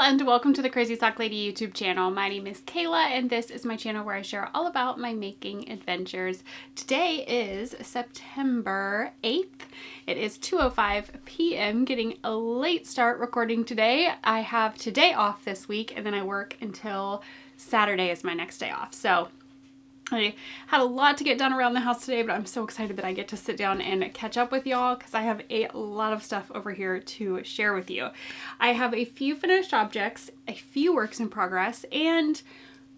and welcome to the Crazy Sock Lady YouTube channel. My name is Kayla and this is my channel where I share all about my making adventures. Today is September 8th. It is 2:05 p.m. getting a late start recording today. I have today off this week and then I work until Saturday is my next day off. So I had a lot to get done around the house today, but I'm so excited that I get to sit down and catch up with y'all because I have a lot of stuff over here to share with you. I have a few finished objects, a few works in progress, and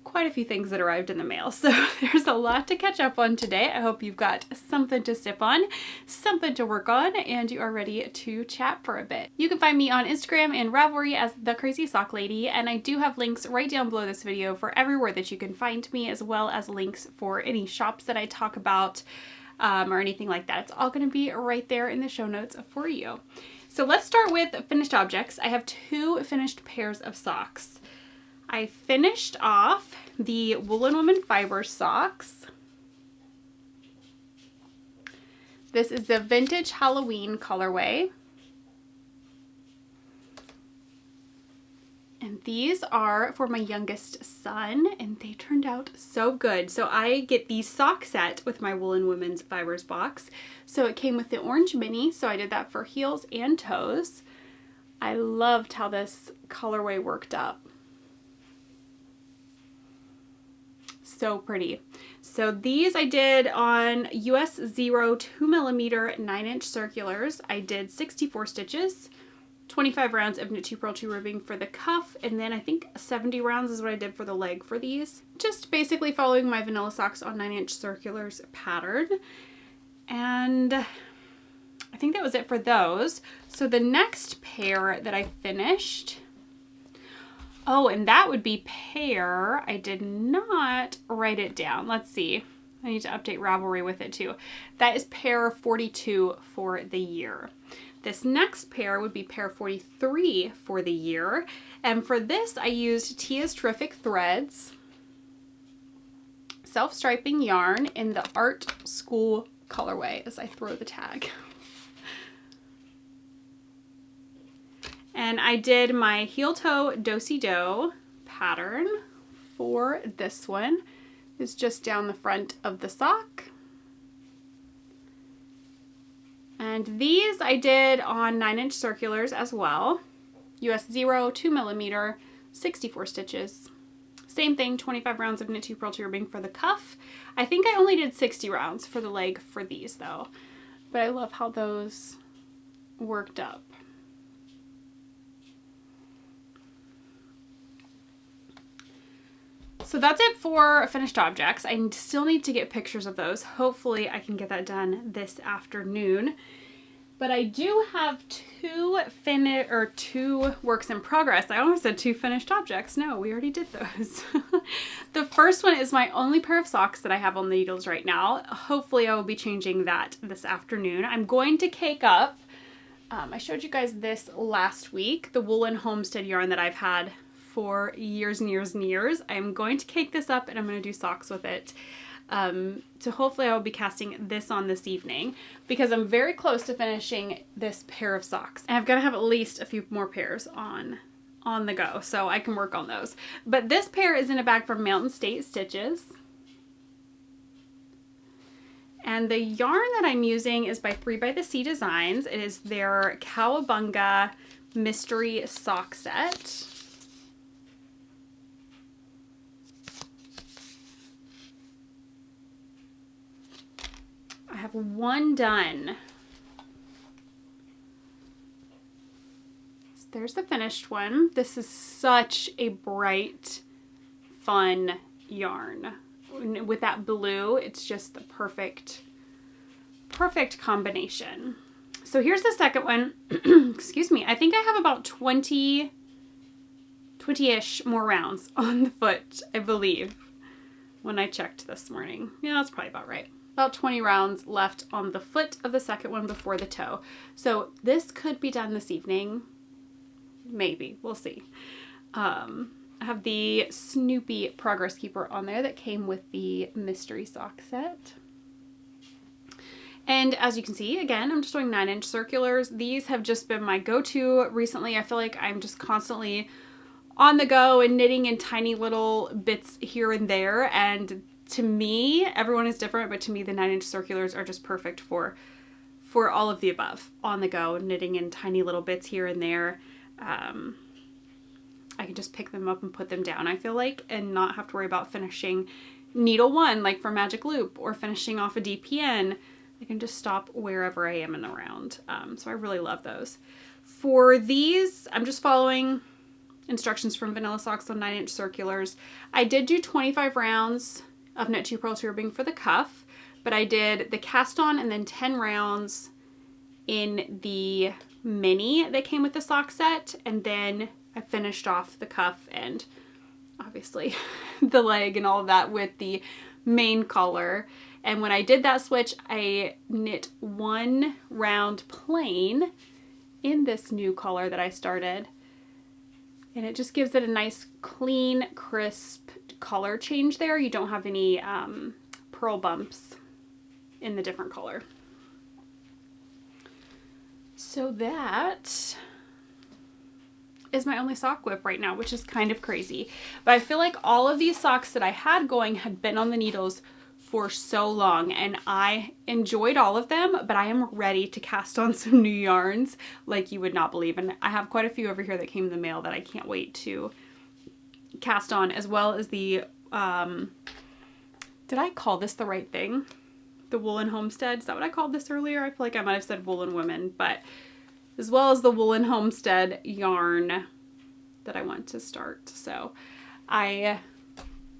quite a few things that arrived in the mail. So there's a lot to catch up on today. I hope you've got something to sip on, something to work on, and you are ready to chat for a bit. You can find me on Instagram and Ravelry as The Crazy Sock Lady, and I do have links right down below this video for everywhere that you can find me, as well as links for any shops that I talk about or anything like that. It's all going to be right there in the show notes for you. So let's start with finished objects. I have two finished pairs of socks. I finished off the Woolen Woman Fiber socks. This is the Vintage Halloween colorway. And these are for my youngest son, and they turned out so good. So I get the sock set with my Woolen Women's Fibers box. So it came with the orange mini, so I did that for heels and toes. I loved how this colorway worked up. So pretty. So these I did on US 0 2mm 9-inch circulars. I did 64 stitches, 25 rounds of knit 2 purl 2 ribbing for the cuff, and then I think 70 rounds is what I did for the leg for these. Just basically following my vanilla socks on 9-inch circulars pattern. And I think that was it for those. So the next pair that I finished, oh, and that would be pair, I did not write it down. Let's see. I need to update Ravelry with it too. That is pair 42 for the year. This next pair would be pair 43 for the year. And for this, I used Tia's Terrific Threads self-striping yarn in the Art School colorway as I throw the tag. And I did my heel toe do-si-do pattern for this one. It's just down the front of the sock. And these I did on 9-inch circulars as well. US 0 2mm 64 stitches. Same thing, 25 rounds of knit 2 purl 2 ribbing for the cuff. I think I only did 60 rounds for the leg for these though. But I love how those worked up. So that's it for finished objects. I still need to get pictures of those. Hopefully I can get that done this afternoon. But I do have two works in progress. I almost said two finished objects. No, we already did those. The first one is my only pair of socks that I have on the needles right now. Hopefully I will be changing that this afternoon. I'm going to cake up. I showed you guys this last week, the Woolen Homestead yarn that I've had for years and years and years. I'm going to cake this up and I'm going to do socks with it. So hopefully I will be casting this on this evening because I'm very close to finishing this pair of socks. And I've got to have at least a few more pairs on the go so I can work on those. But this pair is in a bag from Mountain State Stitches. And the yarn that I'm using is by 3 by the Sea Designs. It is their Cowabunga Mystery Sock Set. I have one done. So there's the finished one. This is such a bright, fun yarn. With that blue, it's just the perfect combination. So here's the second one. Excuse me. I think I have about 20-ish more rounds on the foot, I believe, when I checked this morning. Yeah, that's probably about right. About 20 rounds left on the foot of the second one before the toe. So this could be done this evening. Maybe. We'll see. I have the Snoopy Progress Keeper on there that came with the mystery sock set. And as you can see, again, I'm just doing 9-inch circulars. These have just been my go-to recently. I feel like I'm just constantly on the go and knitting in tiny little bits here and there. And to me, everyone is different, but to me the 9-inch circulars are just perfect for all of the above. On the go, knitting in tiny little bits here and there. I can just pick them up and put them down, I feel like, and not have to worry about finishing needle 1 like for Magic Loop or finishing off a DPN. I can just stop wherever I am in the round. So I really love those. For these, I'm just following instructions from Vanilla Socks on 9-inch circulars. I did do 25 rounds of Knit 2 Purl tubing for the cuff, but I did the cast on and then 10 rounds in the mini that came with the sock set, and then I finished off the cuff and obviously the leg and all of that with the main collar. And when I did that switch, I knit 1 round plain in this new color that I started. And it just gives it a nice, clean, crisp color change there. You don't have any purl bumps in the different color. So that is my only sock whip right now, which is kind of crazy. But I feel like all of these socks that I had going had been on the needles for so long, and I enjoyed all of them, but I am ready to cast on some new yarns like you would not believe. And I have quite a few over here that came in the mail that I can't wait to cast on, as well as the, did I call this the right thing? The Woolen Homestead? Is that what I called this earlier? I feel like I might have said Woolen Women, but as well as the Woolen Homestead yarn that I want to start. So I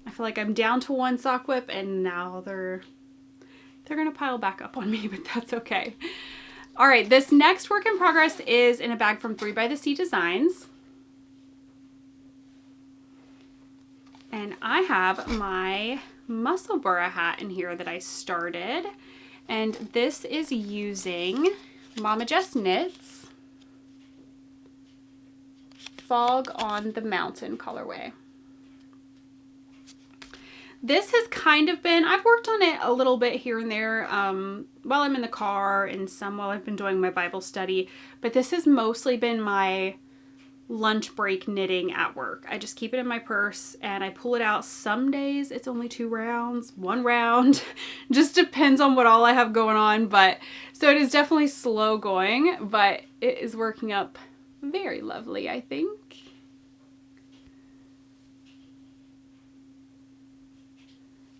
feel like I'm down to 1 sock whip, and now they're gonna pile back up on me, but that's okay. All right, this next work in progress is in a bag from 3 by the Sea Designs. And I have my Musselburgh hat in here that I started. And this is using Mama Jess Knits Fog on the Mountain colorway. This has kind of been, I've worked on it a little bit here and there while I'm in the car and some while I've been doing my Bible study, but this has mostly been my lunch break knitting at work. I just keep it in my purse and I pull it out. Some days it's only 2 rounds, 1 round, just depends on what all I have going on. But so it is definitely slow going, but it is working up very lovely, I think.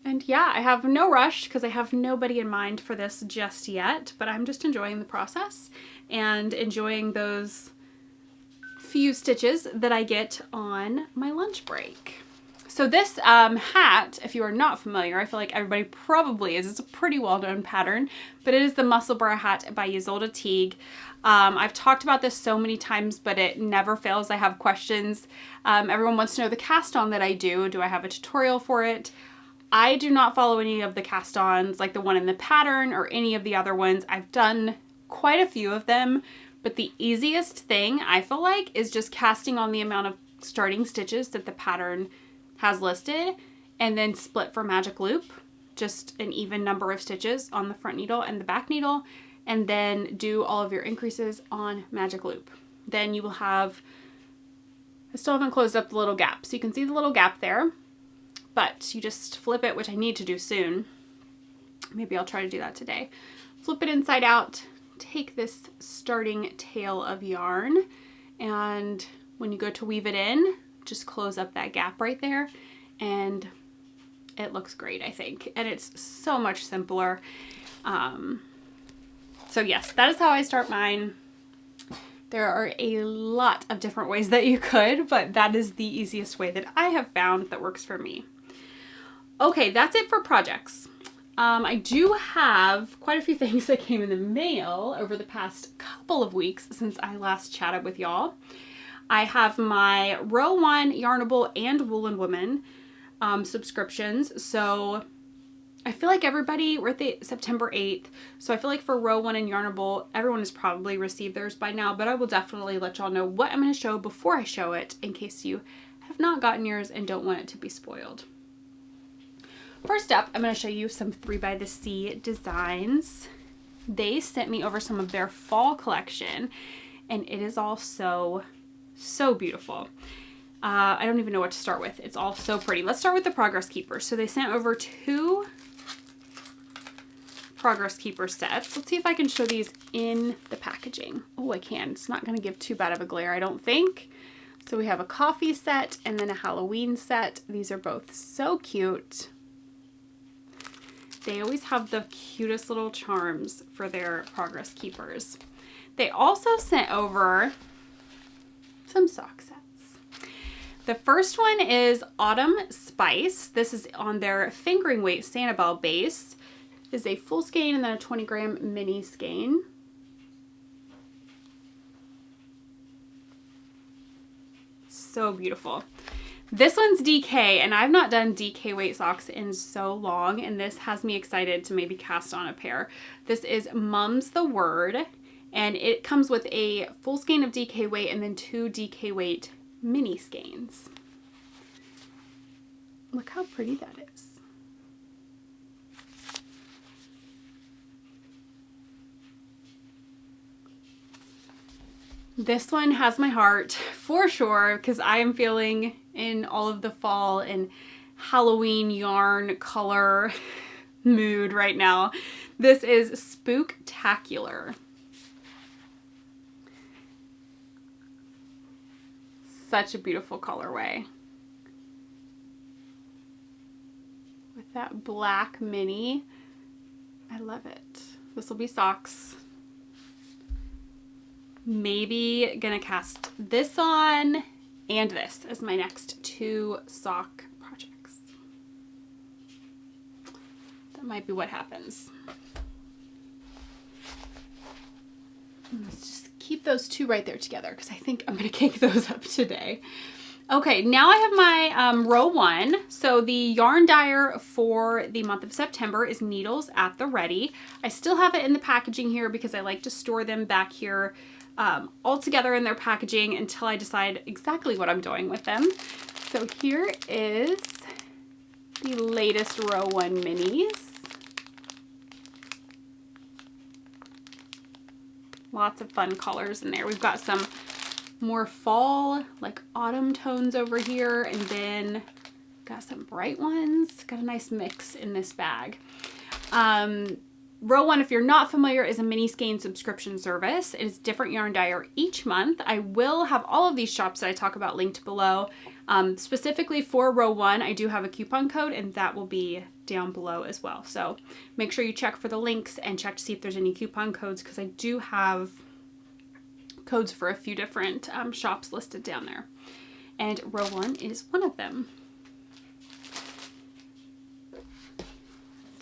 And yeah, I have no rush because I have nobody in mind for this just yet, but I'm just enjoying the process and enjoying those few stitches that I get on my lunch break. So this hat, if you are not familiar, I feel like everybody probably is. It's a pretty well-known pattern, but it is the Musselburgh hat by Ysolda Teague. I've talked about this so many times, but it never fails. I have questions. Everyone wants to know the cast on that I do. Do I have a tutorial for it? I do not follow any of the cast-ons like the one in the pattern or any of the other ones. I've done quite a few of them, but the easiest thing I feel like is just casting on the amount of starting stitches that the pattern has listed and then split for Magic Loop, just an even number of stitches on the front needle and the back needle, and then do all of your increases on Magic Loop. Then you will have, I still haven't closed up the little gap, so you can see the little gap there, but you just flip it, which I need to do soon. Maybe I'll try to do that today. Flip it inside out, take this starting tail of yarn, and when you go to weave it in, just close up that gap right there, and it looks great, I think. And it's so much simpler. So yes, that is how I start mine. There are a lot of different ways that you could, but that is the easiest way that I have found that works for me. Okay, that's it for projects. I do have quite a few things that came in the mail over the past couple of weeks since I last chatted with y'all. I have my Row 1 Yarnable and Woolen Woman subscriptions. So I feel like everybody, we're at the September 8th. So I feel like for Row 1 and Yarnable, everyone has probably received theirs by now, but I will definitely let y'all know what I'm going to show before I show it in case you have not gotten yours and don't want it to be spoiled. First up, I'm going to show you some 3 by the Sea designs. They sent me over some of their fall collection, and it is all so beautiful. I don't even know what to start with. It's all so pretty. Let's start with the Progress Keepers. So they sent over 2 Progress Keeper sets. Let's see if I can show these in the packaging. Oh, I can. It's not going to give too bad of a glare, I don't think. So we have a coffee set and then a Halloween set. These are both so cute. They always have the cutest little charms for their Progress Keepers. They also sent over some sock sets. The first one is Autumn Spice. This is on their fingering weight Sanibel base. Is a full skein and then a 20-gram mini skein. So beautiful. This one's DK, and I've not done DK weight socks in so long, and this has me excited to maybe cast on a pair. This is Mum's the Word, and it comes with a full skein of DK weight and then 2 DK weight mini skeins. Look how pretty that is. This one has my heart for sure because I am feeling in all of the fall and Halloween yarn color mood right now. This is Spooktacular. Such a beautiful colorway. With that black mini. I love it. This will be socks. Maybe gonna cast this on and this as my next 2 sock projects. That might be what happens. Let's just keep those 2 right there together because I think I'm gonna cake those up today. Okay, now I have my row 1. So the yarn dyer for the month of September is Needles at the Ready. I still have it in the packaging here because I like to store them back here all together in their packaging until I decide exactly what I'm doing with them. So here is the latest row 1 minis. Lots of fun colors in there. We've got some more fall, like autumn tones over here, and then got some bright ones. Got a nice mix in this bag. Row 1, if you're not familiar, is a mini skein subscription service. It is different yarn dyer each month. I will have all of these shops that I talk about linked below. Specifically for row 1, I do have a coupon code, and that will be down below as well. So make sure you check for the links and check to see if there's any coupon codes because I do have codes for a few different shops listed down there. And row 1 is one of them.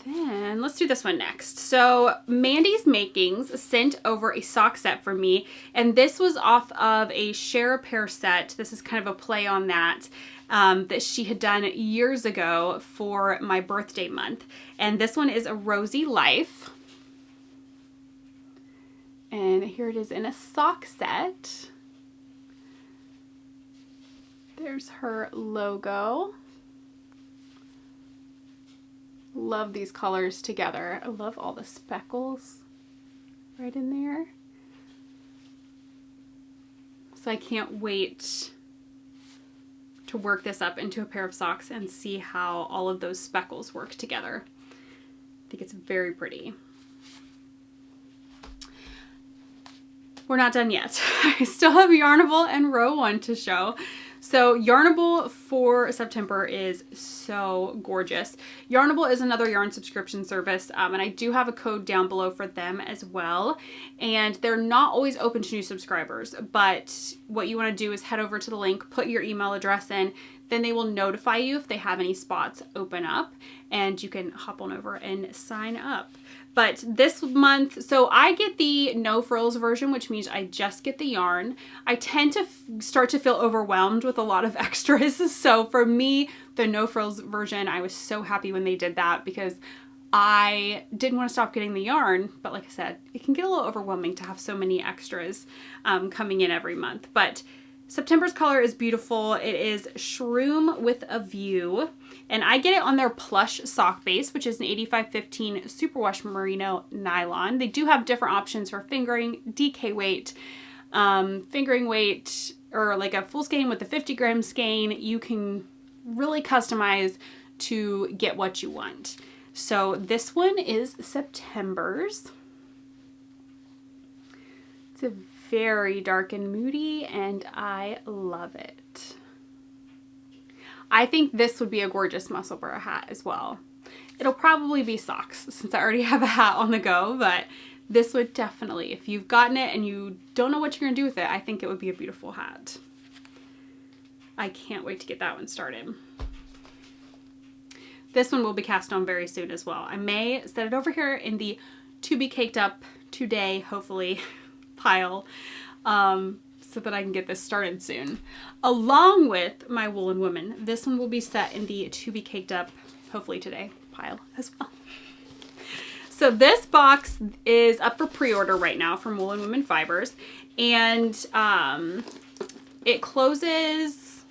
Then let's do this one next. So Mandy's Makings sent over a sock set for me, and this was off of a Share a Pair set. This is kind of a play on that that she had done years ago for my birthday month. And this one is a Rosy Life. And here it is in a sock set. There's her logo. Love these colors together. I love all the speckles right in there. So I can't wait to work this up into a pair of socks and see how all of those speckles work together. I think it's very pretty. We're not done yet. I still have Yarnable and row 1 to show. So Yarnable for September is so gorgeous. Yarnable is another yarn subscription service, and I do have a code down below for them as well. And they're not always open to new subscribers, but what you want to do is head over to the link, put your email address in, then they will notify you if they have any spots open up, and you can hop on over and sign up. But this month, so I get the no frills version, which means I just get the yarn. I tend to start to feel overwhelmed with a lot of extras. So for me, the no frills version, I was so happy when they did that because I didn't want to stop getting the yarn. But like I said, it can get a little overwhelming to have so many extras coming in every month. But September's color is beautiful. It is Shroom with a View, and I get it on their plush sock base, which is an 8515 superwash merino nylon. They do have different options for fingering, DK weight, fingering weight, or like a full skein with a 50-gram skein, you can really customize to get what you want. So this one is September's. It's a very dark and moody, and I love it. I think this would be a gorgeous Musselburgh hat as well. It'll probably be socks since I already have a hat on the go, but this would definitely, if you've gotten it and you don't know what you're gonna do with it, I think it would be a beautiful hat. I can't wait to get that one started. This one will be cast on very soon as well. I may set it over here in the to be caked up today, hopefully, pile, so that I can get this started soon. Along with my Woolen Woman, this one will be set in the to be caked up, hopefully today, pile as well. So this box is up for pre-order right now from Woolen Woman Fibers, and it closes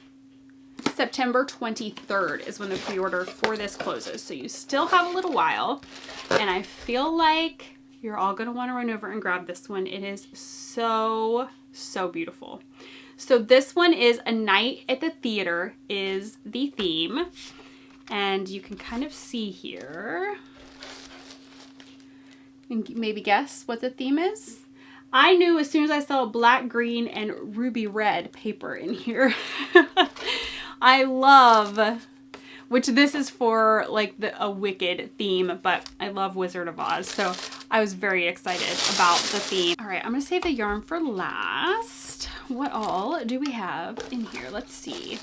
September 23rd is when the pre-order for this closes. So you still have a little while, and I feel like you're all going to want to run over and grab this one. It is so, so beautiful. So this one is A Night at the Theater is the theme. And you can kind of see here. And maybe guess what the theme is? I knew as soon as I saw black, green, and ruby red paper in here. I love, which this is for like a Wicked theme, but I love Wizard of Oz. So I was very excited about the theme. All right, I'm gonna save the yarn for last. What all do we have in here? Let's see.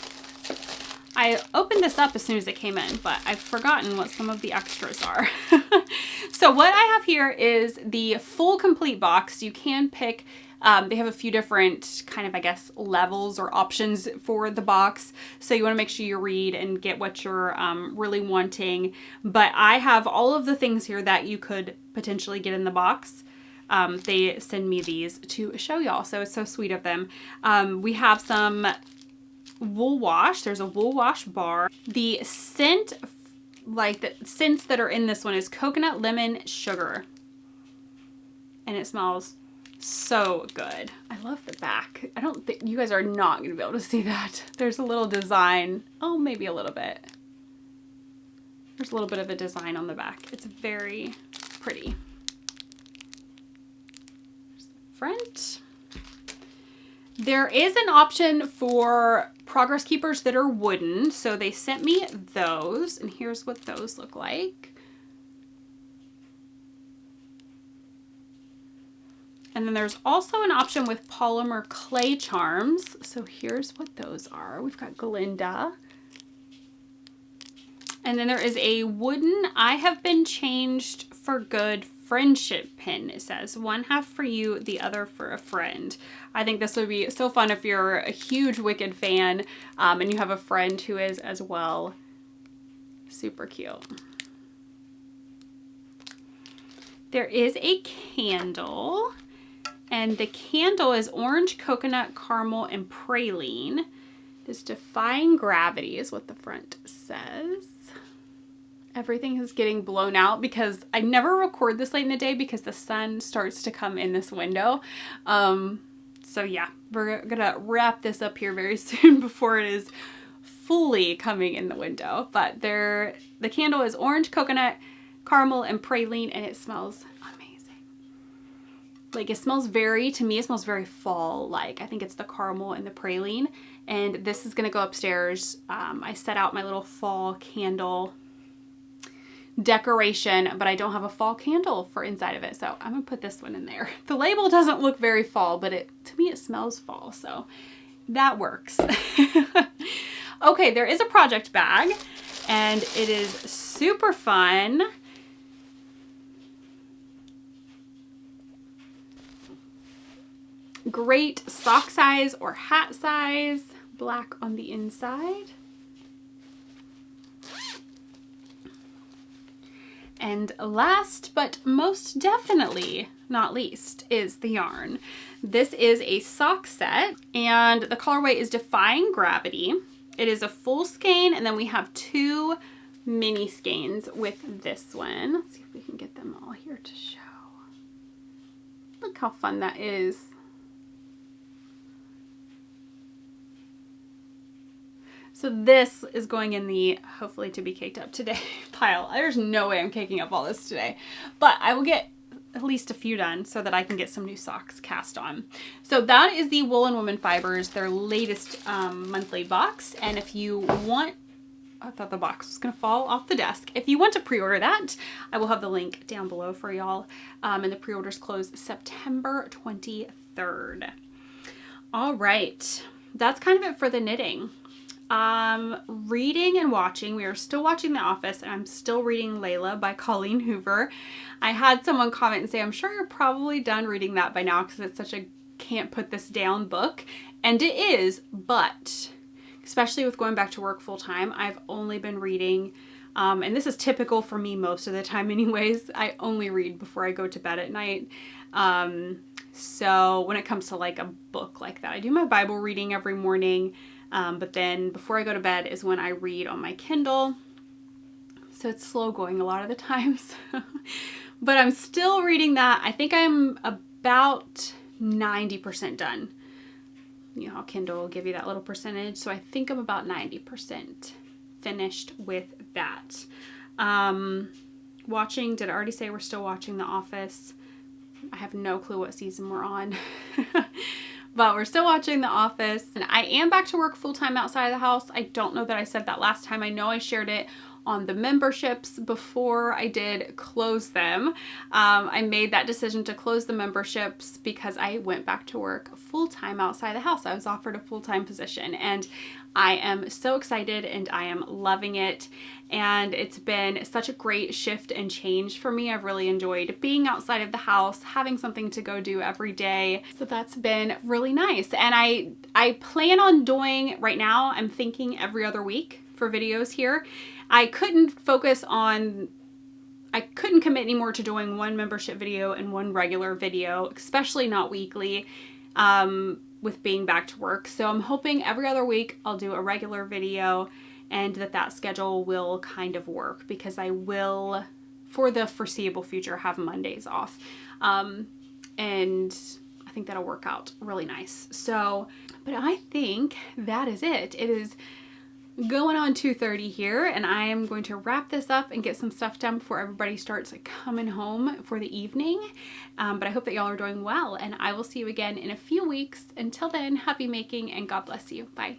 I opened this up as soon as it came in, but I've forgotten what some of the extras are. So what I have here is the full complete box. You can pick, they have a few different kind of, I guess, levels or options for the box. So you want to make sure you read and get what you're really wanting. But I have all of the things here that you could potentially get in the box. They send me these to show y'all, so it's so sweet of them. We have some wool wash. There's a wool wash bar. The scent, like the scents that are in this one, is coconut, lemon, sugar. And it smells so good. I love the back. I don't think you guys are not going to be able to see that. There's a little design. Oh, maybe a little bit. There's a little bit of a design on the back. It's very pretty. There's the front. There is an option for progress keepers that are wooden, so they sent me those, and here's what those look like. And then there's also an option with polymer clay charms, so here's what those are. We've got Glinda. And then there is a wooden I Have Been Changed for Good friendship pin. It says, one half for you, the other for a friend. I think this would be so fun if you're a huge Wicked fan and you have a friend who is as well. Super cute. There is a candle, and the candle is orange, coconut, caramel, and praline. It's Defying Gravity is what the front says. Everything is getting blown out because I never record this late in the day because the sun starts to come in this window. So yeah, we're gonna wrap this up here very soon before it is fully coming in the window. But the candle is orange, coconut, caramel, and praline, and it smells amazing. Like it smells to me it smells very fall-like. I think it's the caramel and the praline. And this is gonna go upstairs. I set out my little fall candle decoration, but I don't have a fall candle for inside of it, so I'm gonna put this one in there. The label doesn't look very fall, but to me it smells fall, so that works. Okay, there is a project bag, and it is super fun. Great sock size or hat size, black on the inside. And last but most definitely not least is the yarn. This is a sock set, and the colorway is Defying Gravity. It is a full skein, and then we have 2 mini skeins with this one. Let's see if we can get them all here to show. Look how fun that is. So this is going in the hopefully to be caked up today pile. There's no way I'm caking up all this today, but I will get at least a few done so that I can get some new socks cast on. So that is the Wool & Woman Fibers, their latest monthly box. And if you want, I thought the box was gonna fall off the desk. If you want to pre-order that, I will have the link down below for y'all. And the pre-orders close September 23rd. All right, that's kind of it for the knitting. Reading and watching. We are still watching The Office, and I'm still reading Layla by Colleen Hoover. I had someone comment and say, I'm sure you're probably done reading that by now because it's such a can't put this down book. And it is, but especially with going back to work full time, I've only been reading, and this is typical for me most of the time anyways, I only read before I go to bed at night. So when it comes to like a book like that, I do my Bible reading every morning. But then before I go to bed is when I read on my Kindle. So it's slow going a lot of the times. But I'm still reading that. I think I'm about 90% done. You know how Kindle will give you that little percentage. So I think I'm about 90% finished with that. Watching, did I already say we're still watching The Office? I have no clue what season we're on. But we're still watching The Office. And I am back to work full-time outside of the house. I don't know that I said that last time. I know I shared it on the memberships before I did close them. I made that decision to close the memberships because I went back to work full-time outside the house. I was offered a full-time position, and I am so excited and I am loving it. And it's been such a great shift and change for me. I've really enjoyed being outside of the house, having something to go do every day. So that's been really nice. And I plan on doing, right now, I'm thinking every other week for videos here. I couldn't commit anymore to doing one membership video and one regular video, especially not weekly, with being back to work. So I'm hoping every other week I'll do a regular video, and that schedule will kind of work because I will, for the foreseeable future, have Mondays off. And I think that'll work out really nice. So, but I think that is it. It is going on 2:30 here, and I am going to wrap this up and get some stuff done before everybody starts coming home for the evening. But I hope that y'all are doing well, and I will see you again in a few weeks. Until then, happy making and God bless you. Bye.